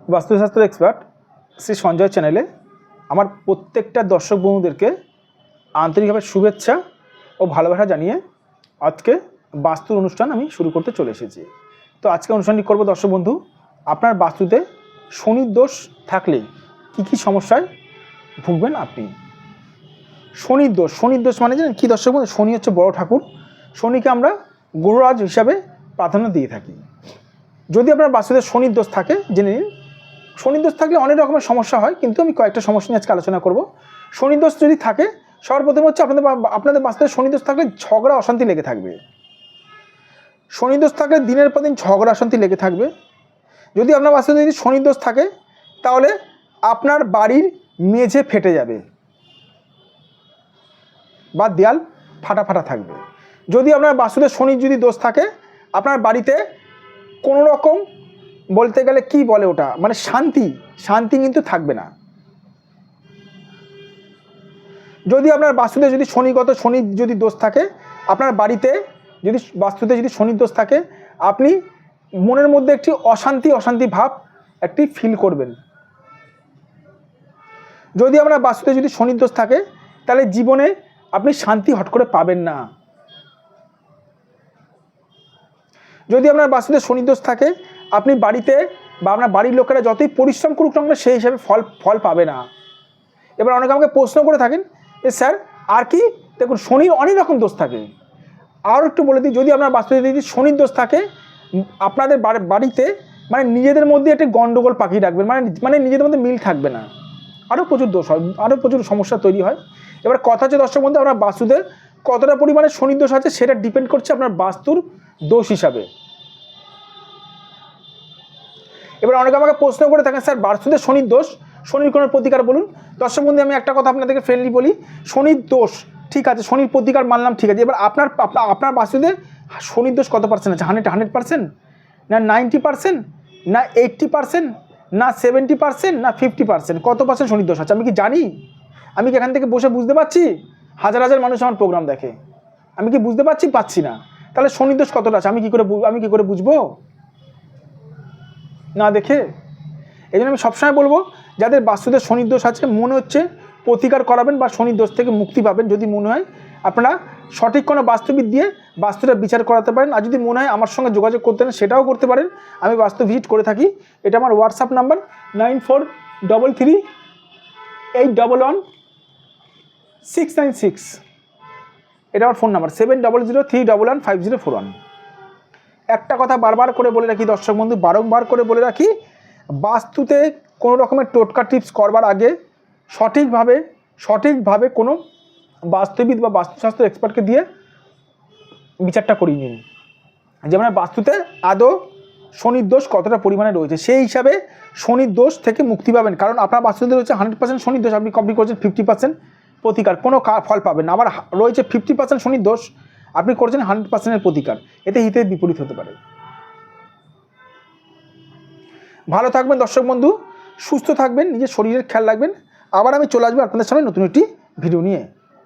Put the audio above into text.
বাস্তুশাস্ত্র এক্সপার্ট শ্রী সঞ্জয় চ্যানেলে আমার প্রত্যেকটা দর্শক বন্ধুদেরকে আন্তরিকভাবে শুভেচ্ছা ও ভালোবাসা জানিয়ে আজকে বাস্তুর অনুষ্ঠান আমি শুরু করতে চলে এসেছি। তো আজকে অনুষ্ঠানটি করব দর্শক বন্ধু, আপনার বাস্তুতে শনির দোষ থাকলে কি কি সমস্যায় ভুগবেন আপনি। শনির দোষ মানে জানেন কি দর্শক বন্ধু? শনি হচ্ছে বড় ঠাকুর। শনিকে আমরা গ্রহরাজ হিসাবে প্রাধান্য দিয়ে থাকি। যদি আপনার বাস্তুতে শনির দোষ থাকে, জেনে নিন শনির দোষ থাকলে অনেক রকমের সমস্যা হয়, কিন্তু আমি কয়েকটা সমস্যা নিয়ে আজকে আলোচনা করব। শনির দোষ যদি থাকে, সর্বপ্রথম হচ্ছে আপনাদের বাস্তুতে শনির দোষ থাকলে ঝগড়া অশান্তি লেগে থাকবে। শনির দোষ থাকলে দিনের পর দিন ঝগড়া অশান্তি লেগে থাকবে। যদি আপনার বাস্তুতে যদি শনির দোষ থাকে, তাহলে আপনার বাড়ির মেঝে ফেটে যাবে বা দেয়াল ফাটা ফাটা থাকবে। যদি আপনার বাস্তুতে শনির যদি দোষ থাকে, আপনার বাড়িতে কোনো রকম বলতে গেলে কি বলে ওটা, মানে শান্তি কিন্তু থাকবে না। যদি আপনার বাস্তুতে যদি শনির যদি দোষ থাকে, আপনার বাড়িতে যদি বাস্তুতে যদি শনির দোষ থাকে, আপনি মনের মধ্যে একটি অশান্তি ভাব একটি ফিল করবেন। যদি আপনার বাস্তুতে যদি শনির দোষ থাকে, তাহলে জীবনে আপনি শান্তি হট করে পাবেন না। যদি আপনার বাস্তুতে শনির দোষ থাকে, আপনি বাড়িতে বা আপনার বাড়ির লোকেরা যতই পরিশ্রম করুক না সেই হিসাবে ফল পাবে না। এবার অনেকে আমাকে প্রশ্ন করে থাকেন যে স্যার আর কি, দেখুন শনির অনেক রকম দোষ থাকে। আর একটু বলে দিই, যদি আপনার বাস্তুতে যদি শনির দোষ থাকে, আপনাদের বাড়িতে মানে নিজেদের মধ্যে একটা গন্ডগোল পাকিয়ে রাখবেন, মানে নিজেদের মধ্যে মিল থাকবে না। আরও প্রচুর দোষ হয়, আরও প্রচুর সমস্যা তৈরি হয়। এবার কথা হচ্ছে দর্শক বন্ধু, আপনার বাস্তুতে কতটা পরিমাণে শনির দোষ আছে সেটা ডিপেন্ড করছে আপনার বাস্তুর দোষ হিসাবে। এবার অনেকে আমাকে প্রশ্ন করে থাকেন স্যার বাস্তুতে শনির দোষ, শনির কোনো প্রতিকার বলুন। দর্শক বন্ধু, আমি একটা কথা আপনাদেরকে ফ্রেন্ডলি বলি, শনির দোষ ঠিক আছে, শনির প্রতিকার মানলাম ঠিক আছে। এবার আপনার বাস্তুতে শনির দোষ কত পার্সেন্ট আছে? 100%, না 90%, না 80%, না 70%, না 50%? কত পার্সেন্ট শনির দোষ আছে আমি কি জানি? আমি কি এখান থেকে বসে বুঝতে পারছি? হাজার হাজার মানুষ আমার প্রোগ্রাম দেখে, আমি কি বুঝতে পারছি না? তাহলে শনির দোষ কতটা আছে আমি কি করে বুঝবো না দেখে? এই জন্য আমি সবসময় বলবো, যাদের বাস্তুতে শনির দোষ আছে মনে হচ্ছে প্রতিকার করাবেন বা শনির দোষ থেকে মুক্তি পাবেন, যদি মনে হয় আপনারা সঠিক কোনো বাস্তুবিদ দিয়ে বাস্তুটা বিচার করাতে পারেন। আর যদি মনে হয় আমার সঙ্গে যোগাযোগ করতে না, সেটাও করতে পারেন। আমি বাস্তু ভিজিট করে থাকি। এটা আমার হোয়াটসঅ্যাপ নাম্বার 9433811696। এটা আমার ফোন নাম্বার 7003115041। একটা কথা বারবার করে বলে রাখি দর্শক বন্ধু, বারংবার করে বলে রাখি, বাস্তুতে কোনো রকমের টোটকা টিপস করবার আগে সঠিকভাবে কোনো বাস্তুবিদ বা বাস্তুশাস্ত্র এক্সপার্টকে দিয়ে বিচারটা করিয়ে নিন, যেমন বাস্তুতে আদৌ শনির দোষ কতটা পরিমাণে রয়েছে, সেই হিসাবে শনির দোষ থেকে মুক্তি পাবেন। কারণ আপনার বাস্তুতে রয়েছে 100% শনির দোষ, আপনি কমপ্লিট করছেন 50% প্রতিকার, কোনো ফল পাবেন না। আবার রয়েছে 50% শনির দোষ, আপনি করছেন 100%-এর প্রতিকার, এতে হিতের বিপরীত হতে পারে। ভালো থাকবেন দর্শক বন্ধু, সুস্থ থাকবেন, নিজের শরীরের খেয়াল রাখবেন। আবার আমি চলে আসবো আপনাদের সামনে নতুন একটি ভিডিও নিয়ে।